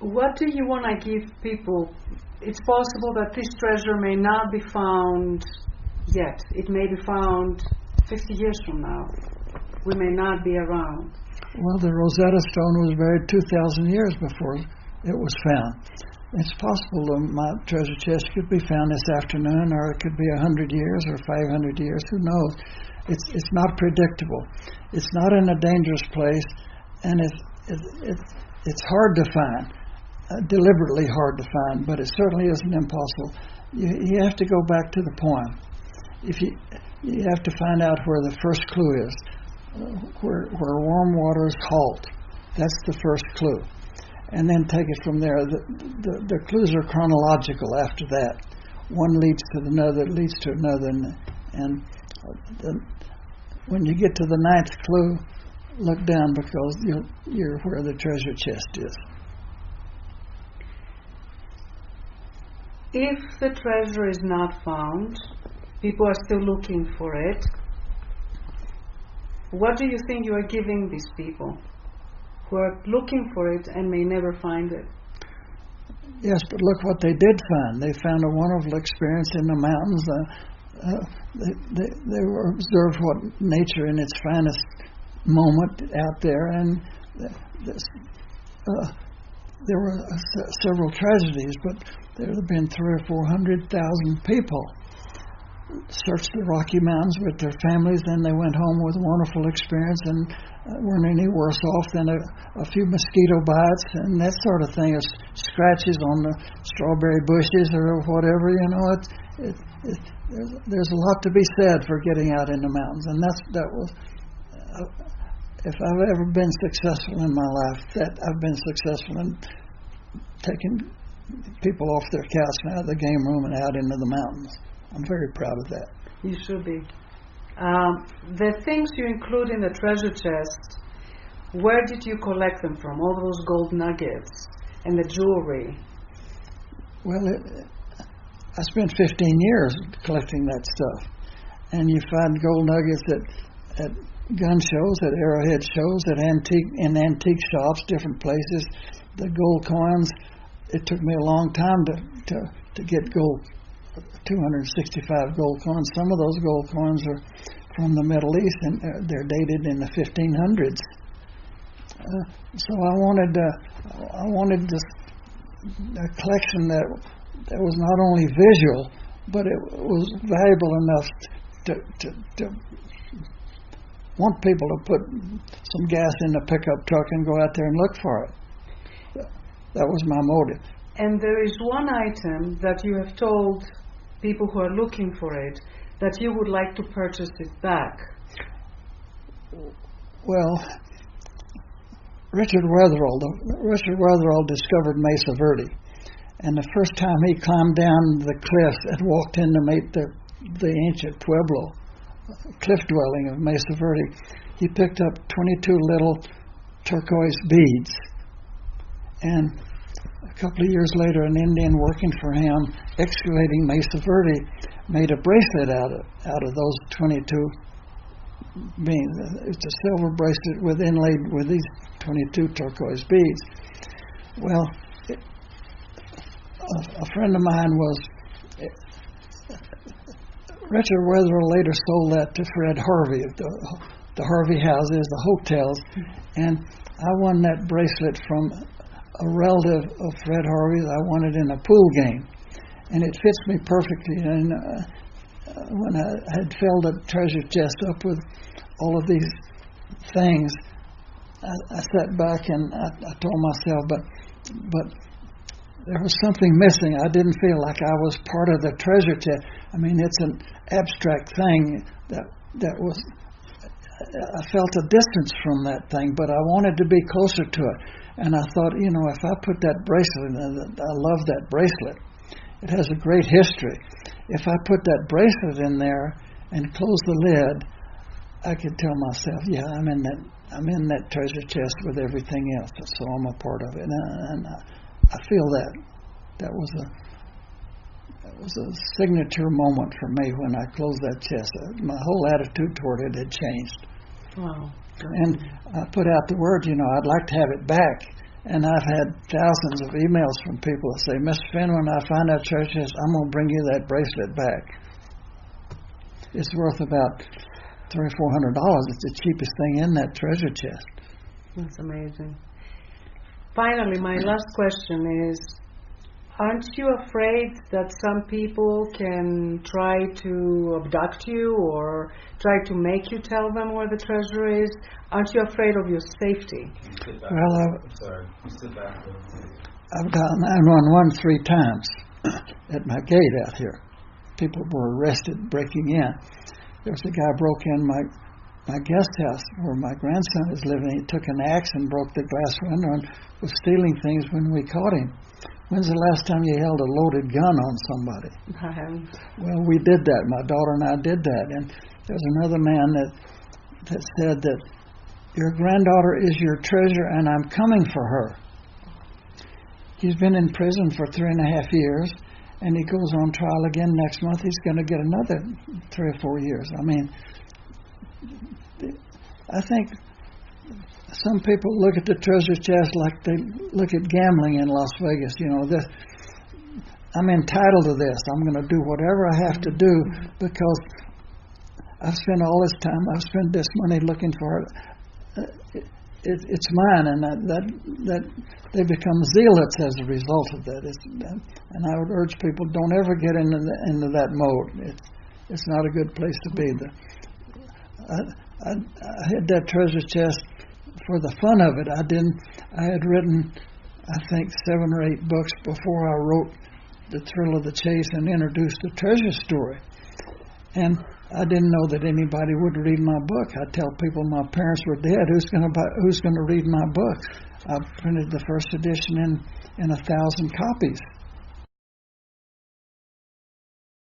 What do you want to give people? It's possible that this treasure may not be found yet. It may be found 50 years from now. We may not be around. Well, the Rosetta Stone was buried 2,000 years before it was found. It's possible that my treasure chest could be found this afternoon, or it could be 100 years or 500 years. Who knows? It's not predictable. It's not in a dangerous place, and it's hard to find, deliberately hard to find, but it certainly isn't impossible. You have to go back to the poem. If you have to find out where the first clue is, where warm waters halt. That's the first clue. And then take it from there. The clues are chronological after that. One leads to another, leads to another. And when you get to the ninth clue, look down, because you're where the treasure chest is. If the treasure is not found, people are still looking for it. What do you think you are giving these people who are looking for it and may never find it? Yes, but look what they did find. They found a wonderful experience in the mountains. They observed what nature in its finest moment out there, and there were several tragedies, but there have been 300,000 or 400,000 people searched the Rocky Mountains with their families, and they went home with a wonderful experience and weren't any worse off than a few mosquito bites and that sort of thing, or scratches on the strawberry bushes or whatever. You know, there's a lot to be said for getting out in the mountains, and that was. If I've ever been successful in my life, that I've been successful in taking people off their couch and out of the game room and out into the mountains. I'm very proud of that. You should be. The things you include in the treasure chest, where did you collect them from? All those gold nuggets and the jewelry? Well, I spent 15 years collecting that stuff. And you find gold nuggets at gun shows, at arrowhead shows, in antique shops, different places. The gold coins, it took me a long time to get gold. 265 gold coins. Some of those gold coins are from the Middle East, and they're dated in the 1500s. So I wanted a collection that was not only visual, but it was valuable enough to want people to put some gas in the pickup truck and go out there and look for it. That was my motive. And there is one item that you have told people who are looking for it that you would like to purchase it back. Well, Richard Weatherall discovered Mesa Verde, and the first time he climbed down the cliffs and walked in to meet the ancient Pueblo cliff dwelling of Mesa Verde, he picked up 22 little turquoise beads, and a couple of years later, an Indian working for him, excavating Mesa Verde, made a bracelet out of those 22 beads. It's a silver bracelet inlaid with these 22 turquoise beads. Well, a friend of mine Richard Weatherall later sold that to Fred Harvey, the Harvey houses, the hotels, and I won that bracelet from a relative of Fred Harvey's. I won it in a pool game, and it fits me perfectly. And when I had filled the treasure chest up with all of these things, I sat back and I told myself, but there was something missing. I didn't feel like I was part of the treasure chest. I mean, it's an abstract thing that was. I felt a distance from that thing, but I wanted to be closer to it. And I thought, if I put that bracelet, I love that bracelet. It has a great history. If I put that bracelet in there and close the lid, I could tell myself, yeah, I'm in that treasure chest with everything else, so I'm a part of it. And I feel that was a signature moment for me when I closed that chest. My whole attitude toward it had changed. Wow. And I put out the word, I'd like to have it back. And I've had thousands of emails from people that say, Mr. Fenn, when I find that treasure chest, I'm going to bring you that bracelet back. It's worth about $300 or $400. It's the cheapest thing in that treasure chest. That's amazing. Finally, my last question is, aren't you afraid that some people can try to abduct you or try to make you tell them where the treasure is? Aren't you afraid of your safety? Well, I've got 911 3 times at my gate out here. People were arrested breaking in. There was a guy broke in my guest house where my grandson is living. He took an axe and broke the glass window and was stealing things when we caught him. When's the last time you held a loaded gun on somebody? I haven't. Well, we did that. My daughter and I did that. And there's another man that said that your granddaughter is your treasure and I'm coming for her. He's been in prison for 3.5 years, and he goes on trial again next month. He's going to get another 3 or 4 years. I mean, I think some people look at the treasure chest like they look at gambling in Las Vegas. You know, I'm entitled to this. I'm going to do whatever I have to do because I've spent all this time. I've spent this money looking for it. It's mine, and that they become zealots as a result of that. And I would urge people, don't ever get into that mode. It's not a good place to be. I had that treasure chest for the fun of it. I had written, I think, 7 or 8 books before I wrote The Thrill of the Chase and introduced the treasure story. And I didn't know that anybody would read my book. I tell people my parents were dead. Who's going to read my book? I printed the first edition in 1,000 copies.